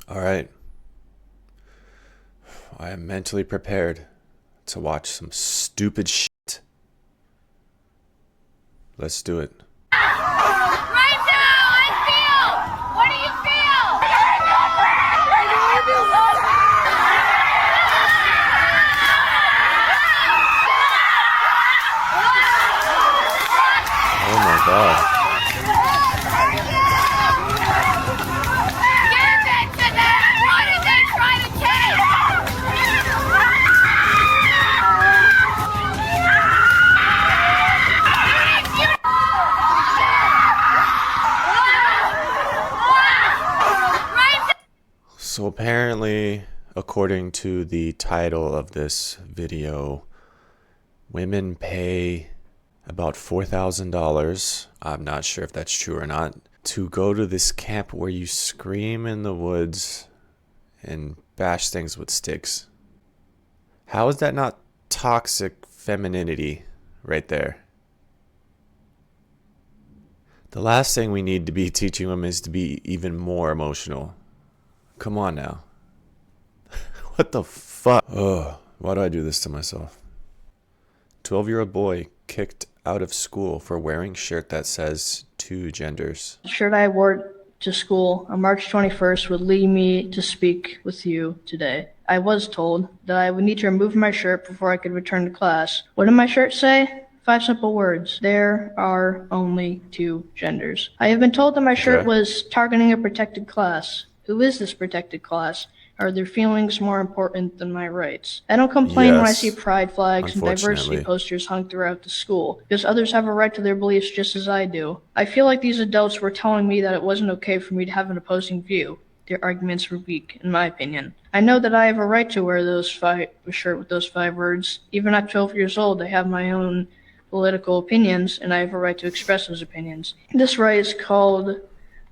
All right. I am mentally prepared to watch some stupid shit. Let's do it. Right now, I feel. What do you feel? Oh my god. Give it to them. What did they try to take? So apparently, according to the title of this video, women pay about $4,000, I'm not sure if that's true or not, to go to this camp where you scream in the woods and bash things with sticks. How is that not toxic femininity right there? The last thing we need to be teaching them is to be even more emotional. Come on now. What the fuck? Ugh, why do I do this to myself? 12-year-old boy kicked out of school for wearing shirt that says two genders. The shirt I wore to school on March 21st would lead me to speak with you today. I was told that I would need to remove my shirt before I could return to class. What did my shirt say? 5 simple words. There are only two genders. I have been told that my shirt Okay. was targeting a protected class. Who is this protected class? Are their feelings more important than my rights? I don't complain when I Yes, see pride flags and diversity unfortunately. posters hung throughout the school, because others have a right to their beliefs just as I do. I feel like these adults were telling me that it wasn't okay for me to have an opposing view. Their arguments were weak, in my opinion. I know that I have a right to wear a shirt with those 5 words. Even at 12 years old, I have my own political opinions, and I have a right to express those opinions. This right is called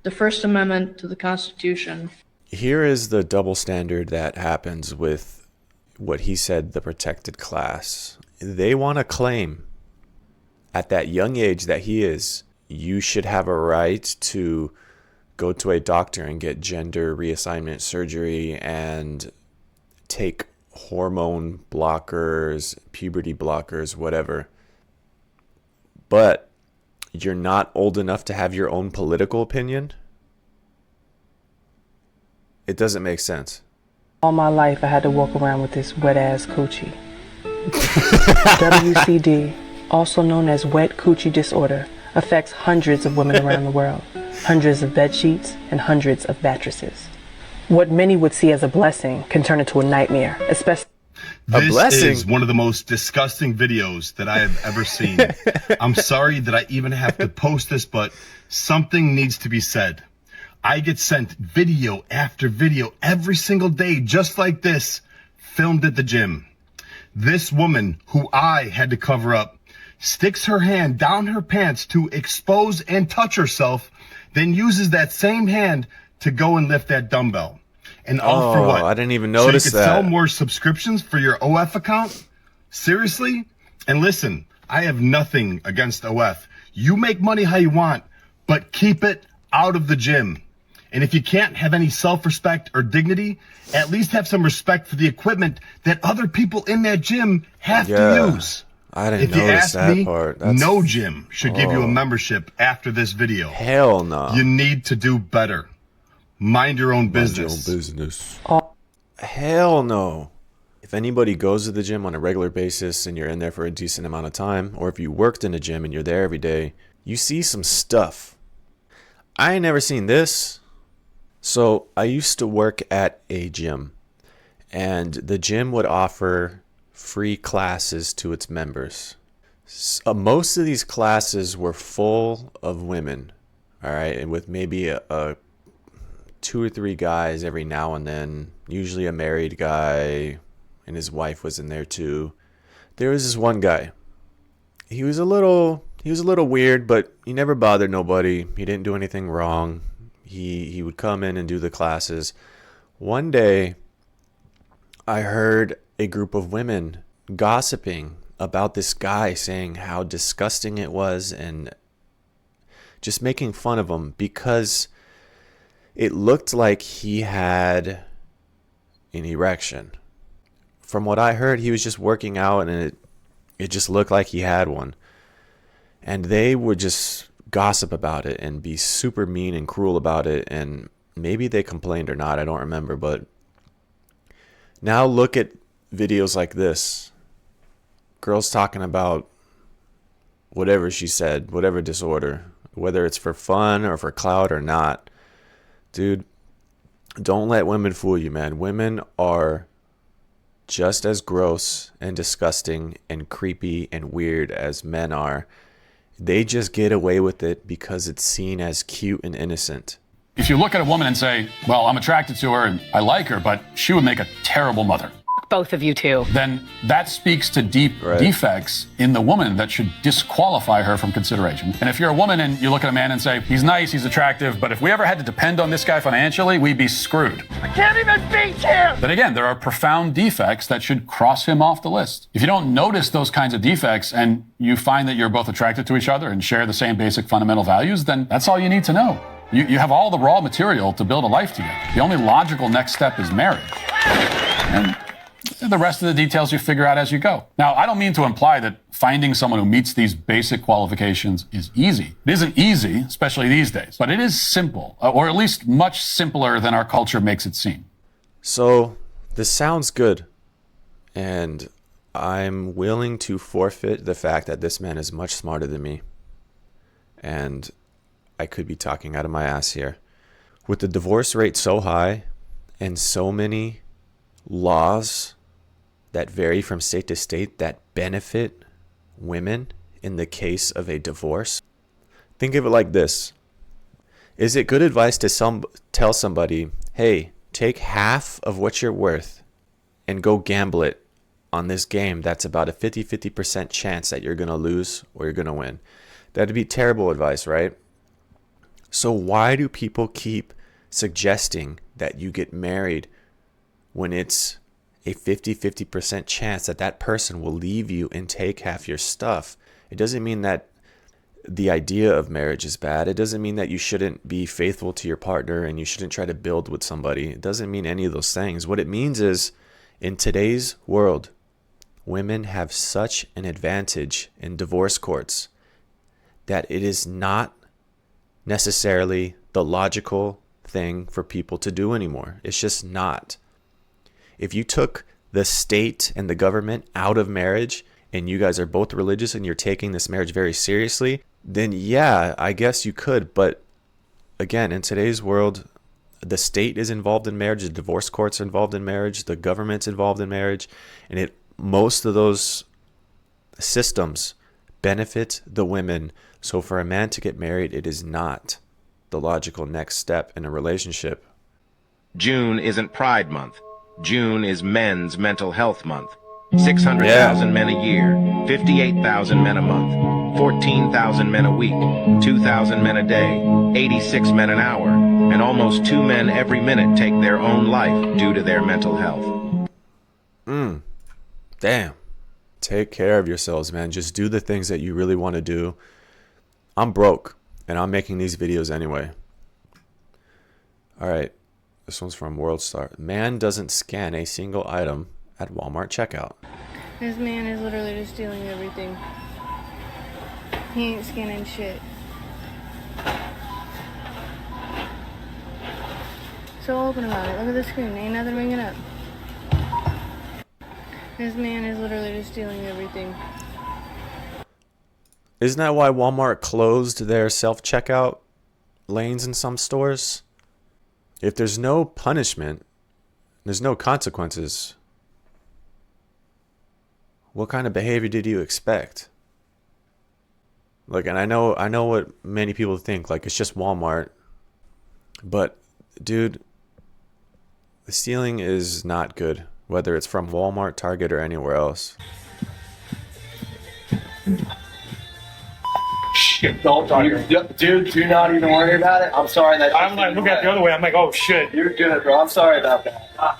the First Amendment to the Constitution. Here is the double standard that happens with what he said, the protected class. They want to claim at that young age that he is, you should have a right to go to a doctor and get gender reassignment surgery and take hormone blockers, puberty blockers, whatever. But you're not old enough to have your own political opinion? It doesn't make sense. All my life I had to walk around with this wet-ass coochie. WCD, also known as wet coochie disorder, affects hundreds of women around the world, hundreds of bed sheets, and hundreds of mattresses. What many would see as a blessing can turn into a nightmare, especially... A blessing? This is one of the most disgusting videos that I have ever seen. I'm sorry that I even have to post this, but something needs to be said. I get sent video after video every single day, just like this, filmed at the gym. This woman, who I had to cover up, sticks her hand down her pants to expose and touch herself, then uses that same hand to go and lift that dumbbell. And all for what? I didn't even notice so you could that. sell more subscriptions for your OF account? Seriously? And listen, I have nothing against OF. You make money how you want, but keep it out of the gym. And if you can't have any self-respect or dignity, at least have some respect for the equipment that other people in that gym have to use. I didn't If you notice ask that me, part. That's... no gym should give you a membership after this video. Hell no. You need to do better. Mind your own Mind your business. own business. Hell no. If anybody goes to the gym on a regular basis and you're in there for a decent amount of time, or if you worked in a gym and you're there every day, you see some stuff. I ain't never seen this. So I used to work at a gym, and the gym would offer free classes to its members. Most of these classes were full of women, all right, and with maybe a 2 or 3 guys every now and then, usually a married guy, and his wife was in there too. There was this one guy. He was a little weird, but he never bothered nobody. He didn't do anything wrong. He would come in and do the classes. One day, I heard a group of women gossiping about this guy, saying how disgusting it was and just making fun of him because it looked like he had an erection. From what I heard, he was just working out and it just looked like he had one. And they would just gossip about it and be super mean and cruel about it. And maybe they complained or not, I don't remember. But now look at videos like this. Girls talking about whatever she said, whatever disorder, whether it's for fun or for clout or not. Dude, don't let women fool you, man. Women are just as gross and disgusting and creepy and weird as men are. They just get away with it because it's seen as cute and innocent. If you look at a woman and say, well, I'm attracted to her and I like her, but she would make a terrible mother. Both of you too. Then that speaks to deep defects in the woman that should disqualify her from consideration. And if you're a woman and you look at a man and say, he's nice, he's attractive, but if we ever had to depend on this guy financially, we'd be screwed. I can't even beat him! Then again, there are profound defects that should cross him off the list. If you don't notice those kinds of defects and you find that you're both attracted to each other and share the same basic fundamental values, then that's all you need to know. You have all the raw material to build a life together. The only logical next step is marriage. And the rest of the details you figure out as you go. Now, I don't mean to imply that finding someone who meets these basic qualifications is easy. It isn't easy, especially these days, but it is simple, or at least much simpler than our culture makes it seem. So this sounds good, and I'm willing to forfeit the fact that this man is much smarter than me, and I could be talking out of my ass here. With the divorce rate so high and so many laws that vary from state to state that benefit women in the case of a divorce, think of it like this. Is it good advice to tell somebody, hey, take half of what you're worth and go gamble it on this game that's about a 50% chance that you're going to lose or you're going to win? That'd be terrible advice, right? So why do people keep suggesting that you get married when it's a 50% chance that that person will leave you and take half your stuff? It doesn't mean that the idea of marriage is bad. It doesn't mean that you shouldn't be faithful to your partner and you shouldn't try to build with somebody. It doesn't mean any of those things. What it means is, in today's world, women have such an advantage in divorce courts that it is not necessarily the logical thing for people to do anymore. It's just not. If you took the state and the government out of marriage and you guys are both religious and you're taking this marriage very seriously, then yeah, I guess you could. But again, in today's world, the state is involved in marriage, the divorce courts are involved in marriage, the government's involved in marriage, and most of those systems benefit the women. So for a man to get married, it is not the logical next step in a relationship. June isn't Pride Month. June is Men's Mental Health Month. 600,000 men a year, 58,000 men a month, 14,000 men a week, 2,000 men a day, 86 men an hour, and almost 2 men every minute take their own life due to their mental health. Damn. Take care of yourselves, man. Just do the things that you really want to do. I'm broke, and I'm making these videos anyway. All right. This one's from WorldStar. Man doesn't scan a single item at Walmart checkout. This man is literally just stealing everything. He ain't scanning shit. So open about it. Look at the screen. Ain't nothing ringing up. This man is literally just stealing everything. Isn't that why Walmart closed their self-checkout lanes in some stores? If there's no punishment, there's no consequences, what kind of behavior did you expect? Like, and I know what many people think, like it's just Walmart. But dude, the stealing is not good, whether it's from Walmart, Target, or anywhere else. Shit, don't dude, do not even worry about it. I'm sorry that I'm like, look at the other way. I'm like, oh shit. You're good, bro. I'm sorry about that.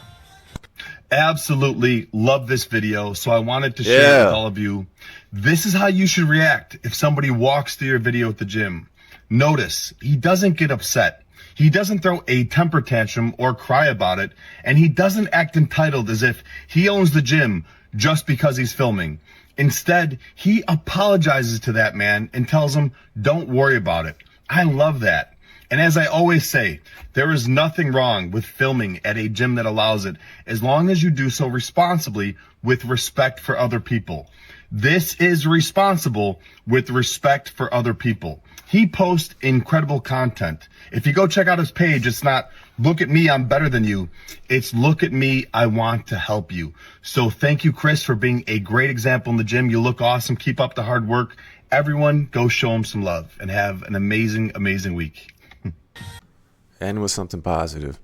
Absolutely love this video, so I wanted to share it with all of you. This is how you should react if somebody walks through your video at the gym. Notice, he doesn't get upset. He doesn't throw a temper tantrum or cry about it, and he doesn't act entitled as if he owns the gym just because he's filming. Instead, he apologizes to that man and tells him, don't worry about it. I love that. And as I always say, there is nothing wrong with filming at a gym that allows it, as long as you do so responsibly with respect for other people. This is responsible with respect for other people. He posts incredible content. If you go check out his page, it's not, look at me, I'm better than you. It's, look at me, I want to help you. So thank you, Chris, for being a great example in the gym. You look awesome. Keep up the hard work. Everyone, go show him some love and have an amazing, amazing week. End with something positive.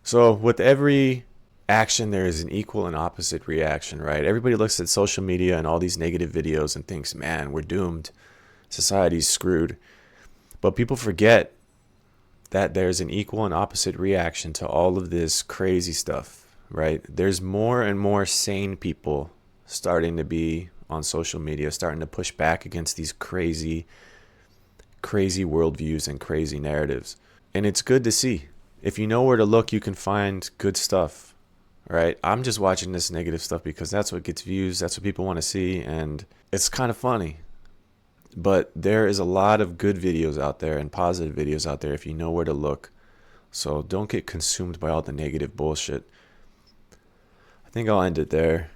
So with every action, there is an equal and opposite reaction, right? Everybody looks at social media and all these negative videos and thinks, man, we're doomed. Society's screwed. But people forget that there's an equal and opposite reaction to all of this crazy stuff, right? There's more and more sane people starting to be on social media, starting to push back against these crazy worldviews and crazy narratives. And it's good to see. If you know where to look, you can find good stuff, right? I'm just watching this negative stuff because that's what gets views. That's what people want to see. And it's kind of funny. But there is a lot of good videos out there and positive videos out there if you know where to look. So don't get consumed by all the negative bullshit. I think I'll end it there.